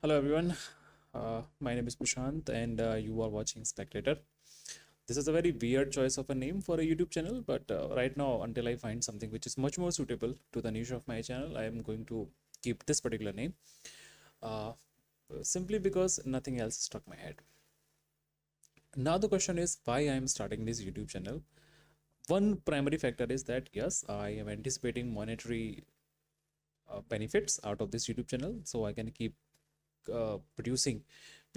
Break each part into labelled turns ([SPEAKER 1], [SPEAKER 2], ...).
[SPEAKER 1] Hello everyone, my name is Prashant and you are watching Spectator. This is a very weird choice of a name for a YouTube channel, but right now, until I find something which is much more suitable to the niche of my channel, I am going to keep this particular name uh, simply because nothing else struck my head. Now the question is why I am starting this YouTube channel. One primary factor is that yes, I am anticipating monetary benefits out of this YouTube channel, so I can keep producing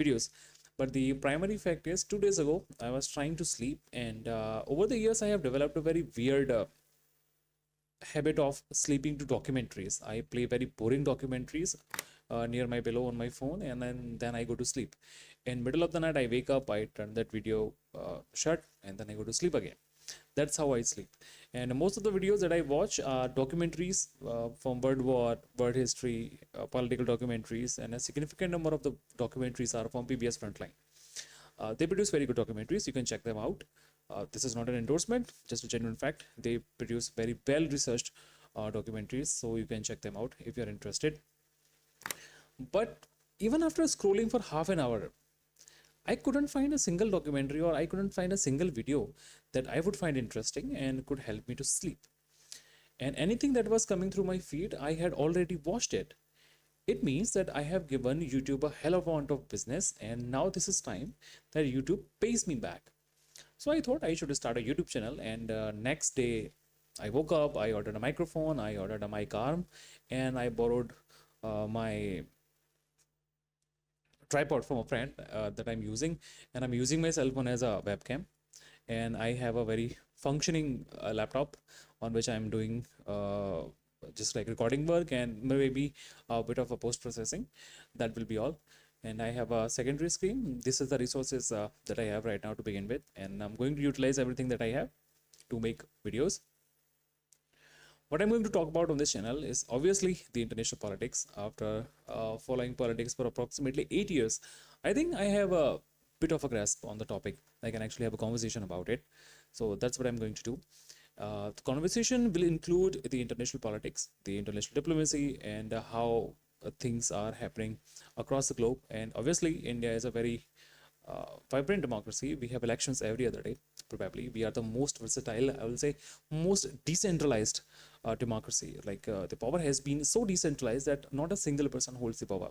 [SPEAKER 1] videos. But the primary fact is 2 days ago I was trying to sleep, and over the years I have developed a very weird habit of sleeping to documentaries. I play very boring documentaries near my pillow on my phone, and then I go to sleep. In middle of the night I wake up, I turn that video shut, and then I go to sleep again. That's how I sleep. And most of the videos that I watch are documentaries from world war, world history, political documentaries, and a significant number of the documentaries are from PBS Frontline. They produce very good documentaries. You can check them out. This is not an endorsement, just a genuine fact. They produce very well researched documentaries, so you can check them out if you're interested. But even after scrolling for half an hour, I couldn't find a single documentary, or I couldn't find a single video that I would find interesting and could help me to sleep. And anything that was coming through my feed, I had already watched it. It means that I have given YouTube a hell of a lot of business, and now this is time that YouTube pays me back. So I thought I should start a YouTube channel, and next day I woke up, I ordered a microphone, I ordered a mic arm, and I borrowed my tripod from a friend that I'm using, and I'm using my cell phone as a webcam. And I have a very functioning laptop on which I'm doing just like recording work and maybe a bit of a post processing. That will be all. And I have a secondary screen. This is the resources that I have right now to begin with, and I'm going to utilize everything that I have to make videos. What I'm going to talk about on this channel is obviously the international politics. After following politics for approximately 8 years, I think I have a bit of a grasp on the topic. I can actually have a conversation about it. So that's what I'm going to do. The conversation will include the international politics, the international diplomacy, and how things are happening across the globe. And obviously, India is a very vibrant democracy. We have elections every other day. Probably we are the most versatile, I will say, most decentralized democracy. Like the power has been so decentralized that not a single person holds the power.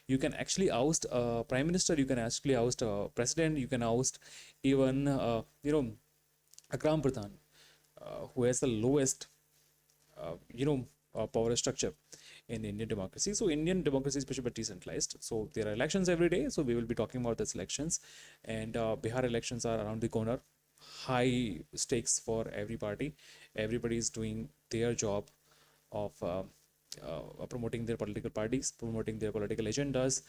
[SPEAKER 1] You can actually oust a prime minister, you can actually oust a president, you can oust even a gram pradhan, who has the lowest power structure in Indian democracy. So Indian democracy is pretty much decentralized. So there are elections every day. So we will be talking about these elections, and Bihar elections are around the corner. High stakes for every party. Everybody is doing their job of promoting their political parties, promoting their political agendas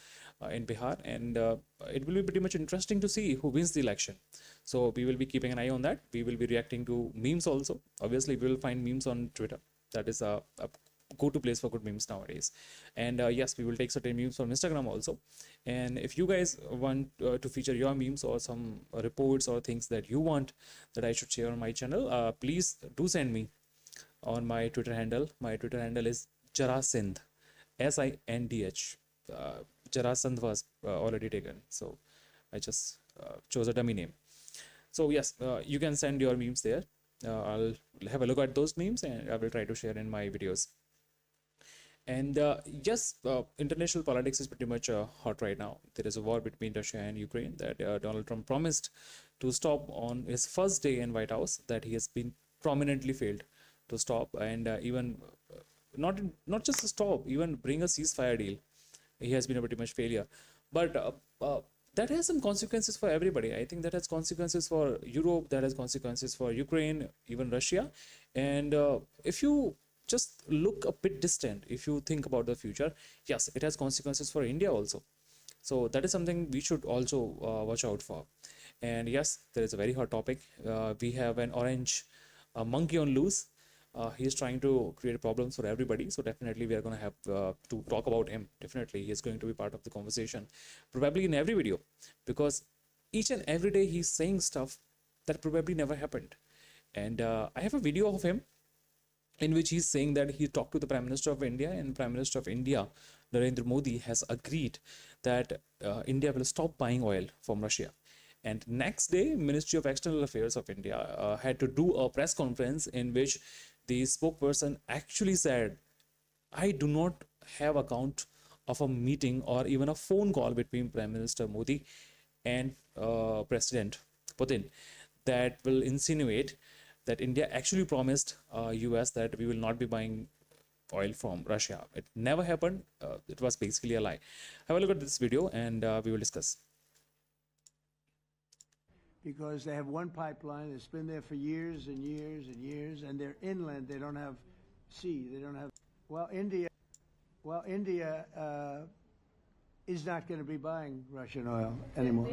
[SPEAKER 1] in Bihar, and it will be pretty much interesting to see who wins the election. So we will be keeping an eye on that. We will be reacting to memes also. Obviously, we will find memes on Twitter. That is a go-to place for good memes nowadays. And yes, we will take certain memes from Instagram also. And if you guys want to feature your memes or some reports or things that you want that I should share on my channel, please do send me on my Twitter handle. My Twitter handle is Jarasindh, SINDH. Jarasindh was already taken, so I just chose a dummy name. So yes, you can send your memes there. I'll have a look at those memes, and I will try to share in my videos. And yes, international politics is pretty much hot right now. There is a war between Russia and Ukraine that Donald Trump promised to stop on his first day in White House, that he has been prominently failed to stop, and even not just to stop, even bring a ceasefire deal. He has been a pretty much failure. But that has some consequences for everybody. I think that has consequences for Europe, that has consequences for Ukraine, even Russia. And if you just look a bit distant, if you think about the future, yes, it has consequences for India also. So that is something we should also watch out for. And yes, there is a very hot topic. We have an orange monkey on loose. He is trying to create problems for everybody. So definitely we are going to have to talk about him. Definitely he is going to be part of the conversation, probably in every video, because each and every day he's saying stuff that probably never happened. And I have a video of him in which he's saying that he talked to the Prime Minister of India, and Prime Minister of India Narendra Modi has agreed that India will stop buying oil from Russia. And next day, Ministry of External Affairs of India had to do a press conference in which the spokesperson actually said, I do not have account of a meeting or even a phone call between Prime Minister Modi and President Putin that will insinuate that India actually promised US that we will not be buying oil from Russia. It never happened. It was basically a lie. Have a look at this video and we will discuss.
[SPEAKER 2] Because they have one pipeline that's been there for years and years and years, and they're inland. They don't have sea. They don't have. Well, India is not going to be buying Russian oil anymore,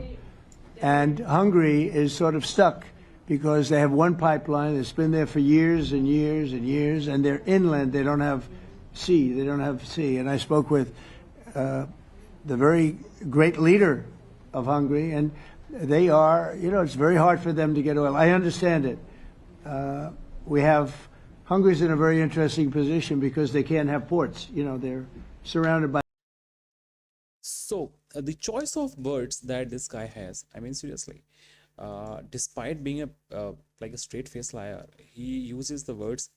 [SPEAKER 2] and Hungary is sort of stuck because they have one pipeline that's been there for years and years and years, and they're inland. They don't have sea. They don't have sea. And I spoke with the very great leader of Hungary, and they are, it's very hard for them to get oil. I understand it. Hungary's in a very interesting position because they can't have ports. They're surrounded by.
[SPEAKER 1] So the choice of words that this guy has, I mean, seriously, despite being like a straight-faced liar, he uses the words.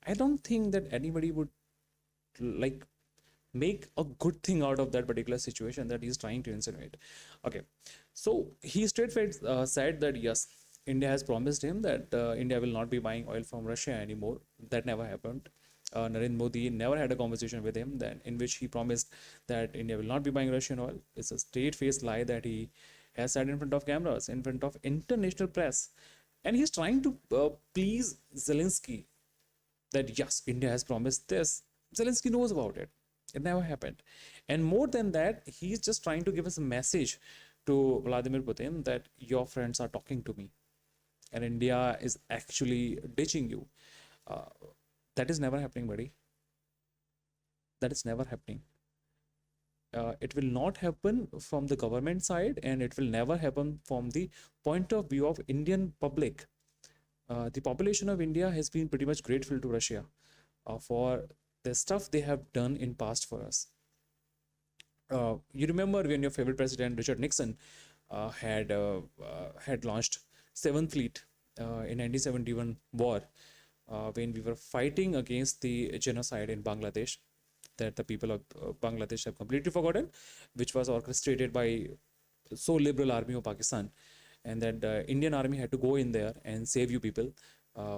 [SPEAKER 1] I don't think that anybody would like make a good thing out of that particular situation that he's trying to insinuate. Okay, so he straight-faced said that yes, India has promised him that India will not be buying oil from Russia anymore. That never happened. Narendra Modi never had a conversation with him in which he promised that India will not be buying Russian oil. It's a straight-faced lie that he has said in front of cameras, in front of international press. And he's trying to please Zelensky that yes, India has promised this. Zelensky knows about it. It never happened. And more than that, he's just trying to give us a message to Vladimir Putin that your friends are talking to me and India is actually ditching you. That is never happening, buddy. That is never happening. It will not happen from the government side, and it will never happen from the point of view of Indian public. The population of India has been pretty much grateful to Russia for the stuff they have done in past for us. You remember when your favorite president Richard Nixon had launched 7th Fleet in 1971 war when we were fighting against the genocide in Bangladesh that the people of Bangladesh have completely forgotten, which was orchestrated by so liberal army of Pakistan, and that the Indian army had to go in there and save you people,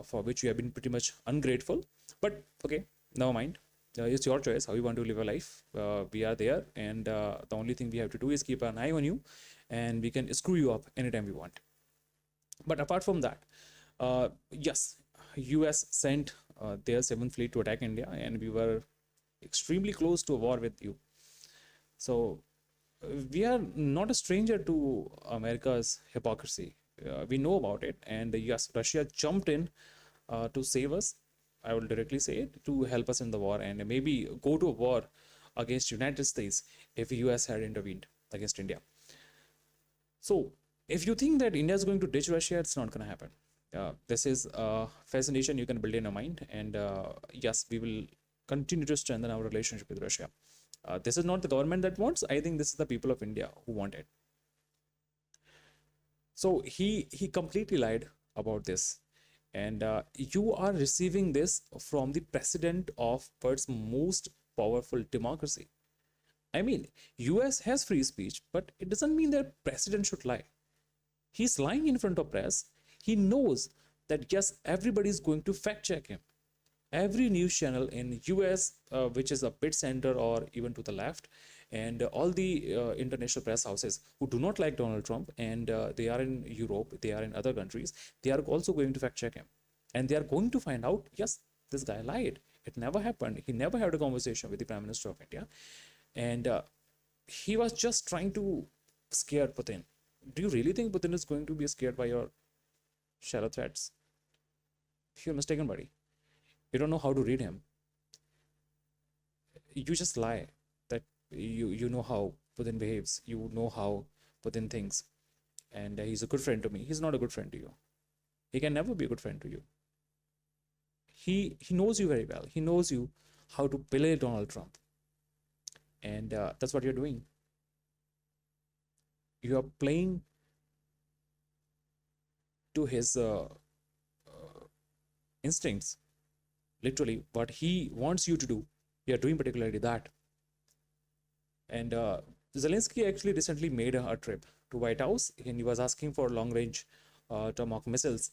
[SPEAKER 1] for which you have been pretty much ungrateful. But okay, never mind. It's your choice how you want to live a life. We are there, and the only thing we have to do is keep an eye on you, and we can screw you up anytime we want. But apart from that, yes, US sent their 7th Fleet to attack India, and we were extremely close to a war with you. So we are not a stranger to America's hypocrisy. We know about it, and yes, Russia jumped in to save us. I will directly say it, to help us in the war and maybe go to a war against United States if US had intervened against India. So if you think that India is going to ditch Russia, it's not going to happen. This is a fascination you can build in your mind, and yes, we will continue to strengthen our relationship with Russia. This is not the government that wants. I think this is the people of India who want it. So he completely lied about this, and you are receiving this from the president of world's most powerful democracy. I mean, US has free speech, but it doesn't mean that president should lie. He's lying in front of press. He knows that yes, everybody is going to fact check him. Every news channel in US, which is a bit center or even to the left, and all the international press houses who do not like Donald Trump, and they are in Europe, they are in other countries, they are also going to fact check him, and they are going to find out, yes, this guy lied. It never happened. He never had a conversation with the Prime Minister of India, and he was just trying to scare Putin. Do you really think Putin is going to be scared by your shallow threats? You're mistaken, buddy. You don't know how to read him. You just lie that you know how Putin behaves. You know how Putin thinks, and he's a good friend to me. He's not a good friend to you. He can never be a good friend to you. He knows you very well. He knows you how to play Donald Trump. And that's what you're doing. You are playing to his instincts, literally what he wants you to do. You're doing particularly that. And Zelensky actually recently made a trip to White House, and he was asking for long-range Tomahawk missiles.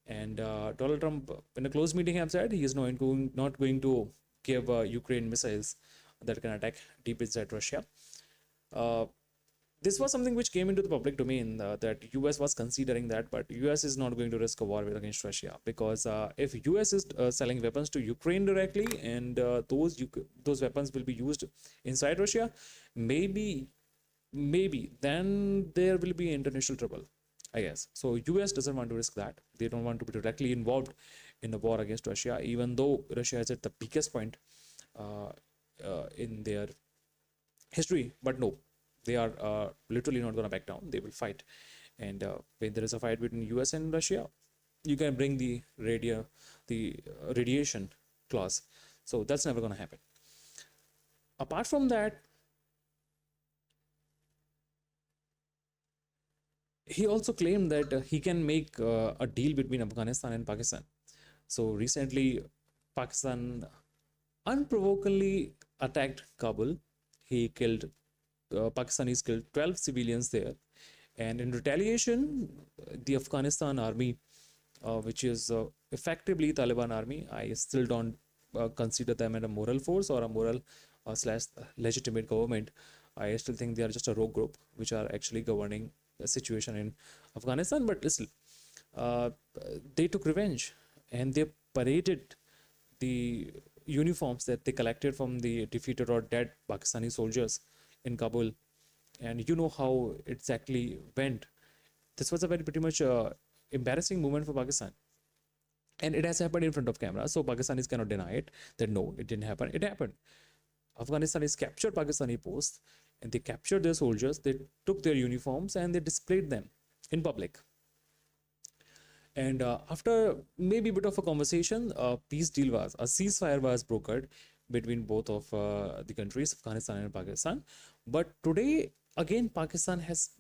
[SPEAKER 1] And Donald Trump, in a close meeting, have said he is not going to give Ukraine missiles that can attack deep inside Russia. Uh, this was something which came into the public domain, that US was considering that, but US is not going to risk a war against Russia, because if US is selling weapons to Ukraine directly, and those weapons will be used inside Russia, maybe then there will be international trouble, I guess. So US doesn't want to risk that. They don't want to be directly involved in a war against Russia, even though Russia is at the biggest point in their history. But no, they are literally not going to back down. They will fight. And when there is a fight between US and Russia, you can bring the radiation clause. So that's never going to happen. Apart from that, he also claimed that he can make a deal between Afghanistan and Pakistan. So recently, Pakistan unprovokingly attacked Kabul. He killed Pakistanis killed 12 civilians there, and in retaliation, the Afghanistan army, which is effectively Taliban army, I still don't consider them as a moral force or a moral slash legitimate government. I still think they are just a rogue group which are actually governing the situation in Afghanistan. But still, uh, they took revenge, and they paraded the uniforms that they collected from the defeated or dead Pakistani soldiers in Kabul. And you know how exactly went. This was a very pretty much embarrassing moment for Pakistan. And it has happened in front of camera. So Pakistanis cannot deny it, that no, it didn't happen. It happened. Afghanistanis captured Pakistani posts, and they captured their soldiers. They took their uniforms and they displayed them in public. And after maybe a bit of a conversation, a ceasefire was brokered between both of the countries, Afghanistan and Pakistan. But today, again, Pakistan has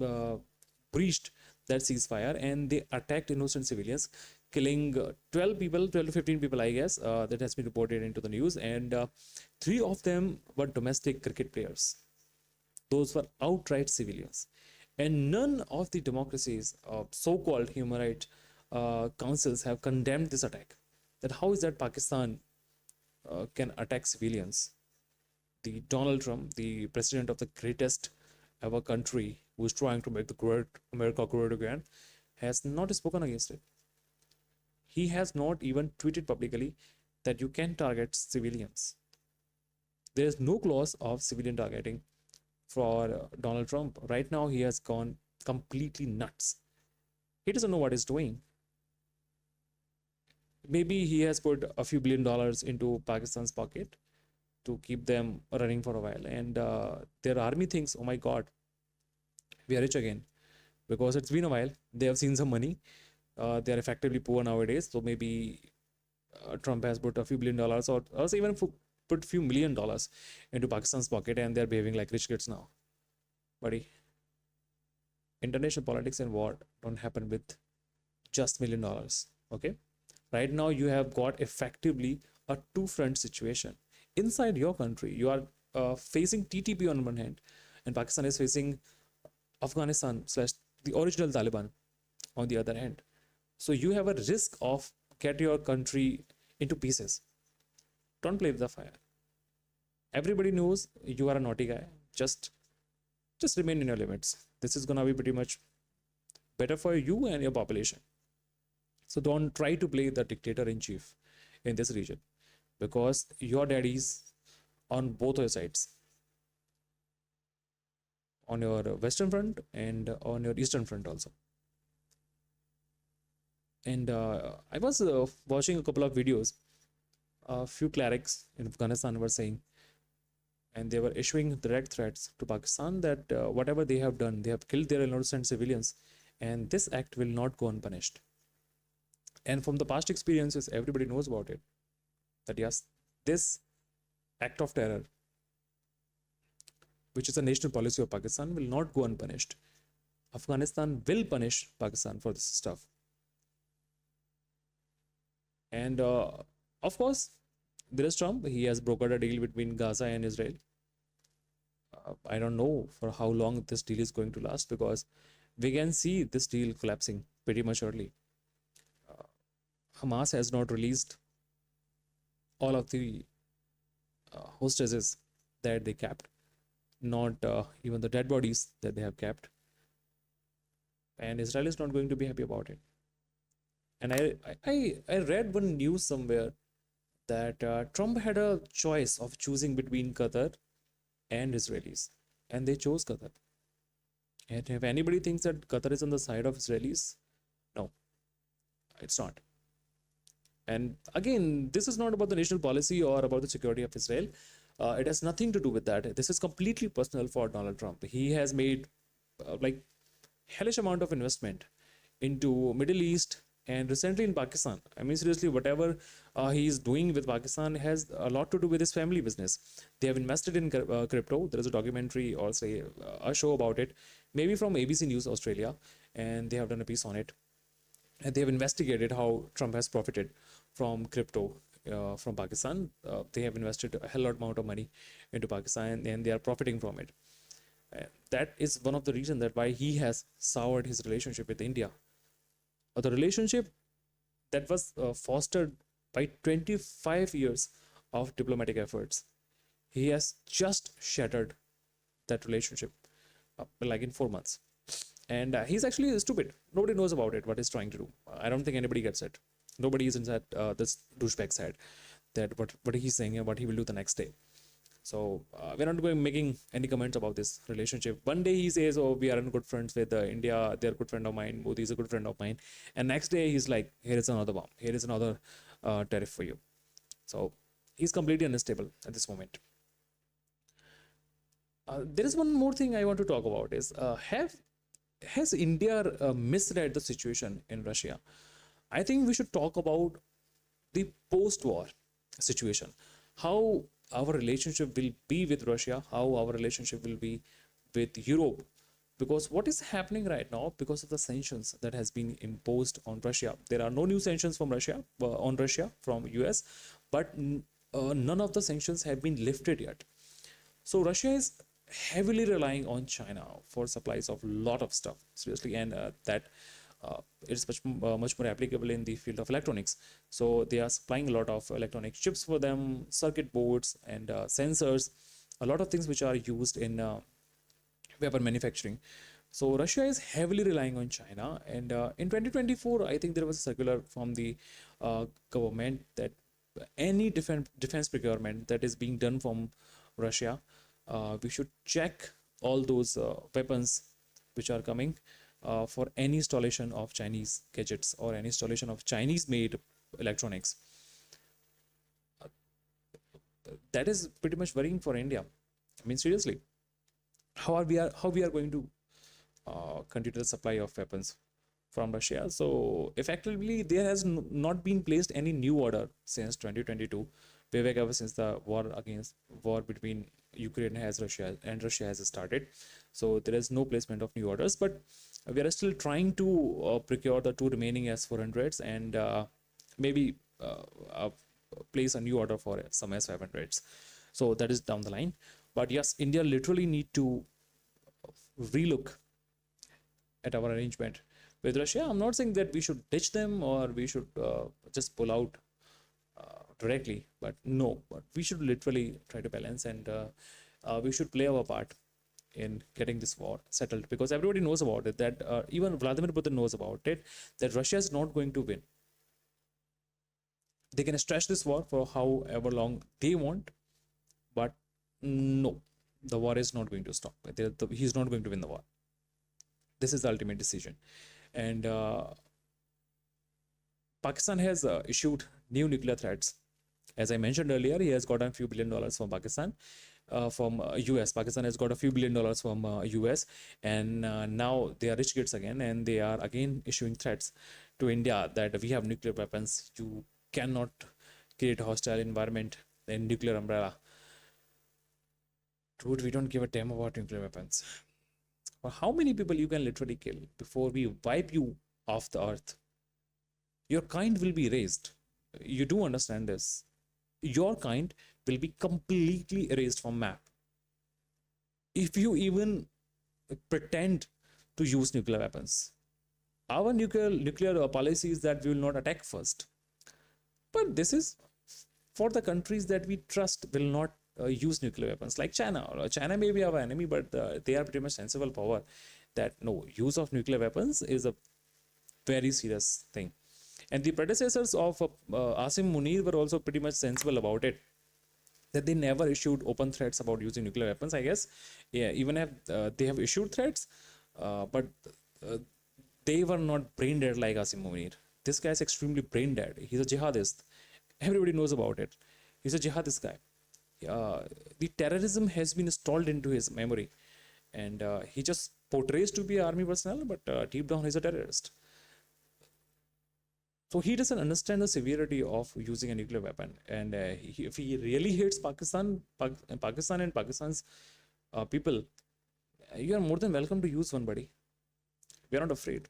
[SPEAKER 1] breached that ceasefire, and they attacked innocent civilians, killing 12 people, 12 to 15 people, I guess, that has been reported into the news. And 3 of them were domestic cricket players. Those were outright civilians. And none of the democracies, so-called human rights councils, have condemned this attack. That how is that Pakistan can attack civilians? The Donald Trump, the president of the greatest ever country, who is trying to make the America great again, has not spoken against it. He has not even tweeted publicly that you can target civilians. There is no clause of civilian targeting for Donald Trump. Right now, he has gone completely nuts. He doesn't know what he's doing. Maybe he has put a few $1 billion into Pakistan's pocket to keep them running for a while. And their army thinks, oh my God, we are rich again. Because it's been a while. They have seen some money. They are effectively poor nowadays. So maybe Trump has put a few $1 billion or even put a few $1 million into Pakistan's pocket, and they're behaving like rich kids now. Buddy, international politics and war don't happen with just $1 million. Okay? Right now, you have got effectively a two-front situation. Inside your country, you are facing TTP on one hand, and Pakistan is facing Afghanistan slash the original Taliban on the other hand. So you have a risk of get your country into pieces. Don't play with the fire. Everybody knows you are a naughty guy. Just remain in your limits. This is gonna be pretty much better for you and your population. So don't try to play the dictator in chief in this region, because your daddy's on both your sides, on your western front and on your eastern front also. And I was watching a couple of videos. A few clerics in Afghanistan were saying, and they were issuing direct threats to Pakistan that whatever they have done, they have killed their innocent civilians, and this act will not go unpunished. And from the past experiences, everybody knows about it. That yes, this act of terror which is a national policy of Pakistan, will not go unpunished. Afghanistan will punish Pakistan for this stuff. And of course, there is Trump. He has brokered a deal between Gaza and Israel. I don't know for how long this deal is going to last, because we can see this deal collapsing pretty much early. Hamas has not released all of the hostages that they kept, not even the dead bodies that they have kept. And Israel is not going to be happy about it. And I read one news somewhere that Trump had a choice of choosing between Qatar and Israelis, and they chose Qatar. And if anybody thinks that Qatar is on the side of Israelis, no, it's not. And again, this is not about the national policy or about the security of Israel. It has nothing to do with that. This is completely personal for Donald Trump. He has made like hellish amount of investment into Middle East and recently in Pakistan. I mean, seriously, whatever he is doing with Pakistan has a lot to do with his family business. They have invested in crypto. There is a documentary or say a show about it, maybe from ABC News Australia, and they have done a piece on it. And they have investigated how Trump has profited from crypto from Pakistan. They have invested a hell lot amount of money into Pakistan, and they are profiting from it. That is one of the reasons that why he has soured his relationship with India. The relationship that was fostered by 25 years of diplomatic efforts. He has just shattered that relationship like in 4 months. And he's actually stupid. Nobody knows about it, what he's trying to do. I don't think anybody gets it. Nobody is inside this douchebag's head that what he's saying and what he will do the next day. So we're not going making any comments about this relationship. One day he says, "Oh, we are good friends with India. They're a good friend of mine. Modi is a good friend of mine." And next day he's like, "Here is another bomb. Here is another tariff for you." So he's completely unstable at this moment. There is one more thing I want to talk about is has India misread the situation in Russia? I think we should talk about the post-war situation, how our relationship will be with Russia, how our relationship will be with Europe, because what is happening right now because of the sanctions that has been imposed on Russia. There are no new sanctions from Russia on Russia from US, but none of the sanctions have been lifted yet. So Russia is heavily relying on China for supplies of a lot of stuff, seriously, and that it's much more applicable in the field of electronics. So they are supplying a lot of electronic chips for them, circuit boards and sensors, a lot of things which are used in weapon manufacturing. So Russia is heavily relying on China, and in 2024, I think there was a circular from the government that any defense procurement that is being done from Russia, we should check all those weapons which are coming for any installation of Chinese gadgets or any installation of Chinese made electronics. That is pretty much worrying for India. I mean, seriously, how we are going to continue the supply of weapons from Russia? So effectively, there has not been placed any new order since 2022, way back ever since the war between Ukraine has Russia and Russia has started. So there is no placement of new orders, but we are still trying to procure the 2 remaining S-400s and maybe place a new order for some S-500s. So that is down the line. But yes, India literally need to relook at our arrangement with Russia. I'm not saying that we should ditch them or we should just pull out directly, but no, but we should literally try to balance, and we should play our part in getting this war settled, because everybody knows about it, that even Vladimir Putin knows about it, that Russia is not going to win. They can stretch this war for however long they want, but no, the war is not going to stop. He's not going to win the war. This is the ultimate decision. And Pakistan has issued new nuclear threats. As I mentioned earlier, he has gotten a few $1 billion from Pakistan, from US. Pakistan has got a few $1 billion from US, and now they are rich kids again, and they are again issuing threats to India that we have nuclear weapons. You cannot create a hostile environment and nuclear umbrella. Dude, we don't give a damn about nuclear weapons. Or how many people you can literally kill before we wipe you off the earth? Your kind will be erased. You do understand this. Your kind will be completely erased from map. If you even pretend to use nuclear weapons. Our nuclear policy is that we will not attack first. But this is for the countries that we trust will not use nuclear weapons, like China. China may be our enemy, but they are pretty much sensible power that no, use of nuclear weapons is a very serious thing. And the predecessors of Asim Munir were also pretty much sensible about it, that they never issued open threats about using nuclear weapons. I guess, yeah, even if they have issued threats, but uh, they were not brain dead like Asim Munir. This guy is extremely brain dead. He's a jihadist. Everybody knows about it. He's a jihadist guy. The terrorism has been installed into his memory, and he just portrays to be army personnel, but deep down he's a terrorist. So he doesn't understand the severity of using a nuclear weapon, and if he really hates Pakistan and Pakistan's people, you are more than welcome to use one, buddy. We are not afraid.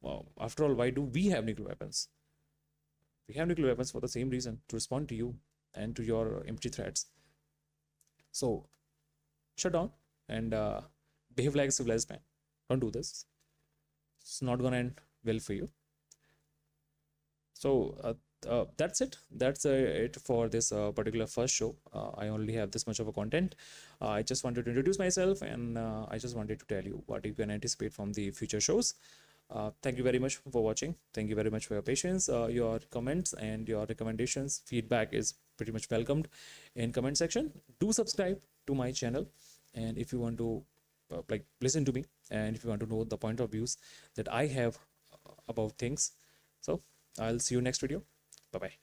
[SPEAKER 1] Well, after all, why do we have nuclear weapons? We have nuclear weapons for the same reason, to respond to you and to your empty threats. So shut down and behave like a civilized man. Don't do this. It's not gonna end well for you. So that's it. That's it for this particular first show. I only have this much of a content. I just wanted to introduce myself, and I just wanted to tell you what you can anticipate from the future shows. Thank you very much for watching. Thank you very much for your patience. Your comments and your recommendations, feedback is pretty much welcomed in comment section. Do subscribe to my channel, and if you want to like listen to me, and if you want to know the point of views that I have about things, so I'll see you next video. Bye bye.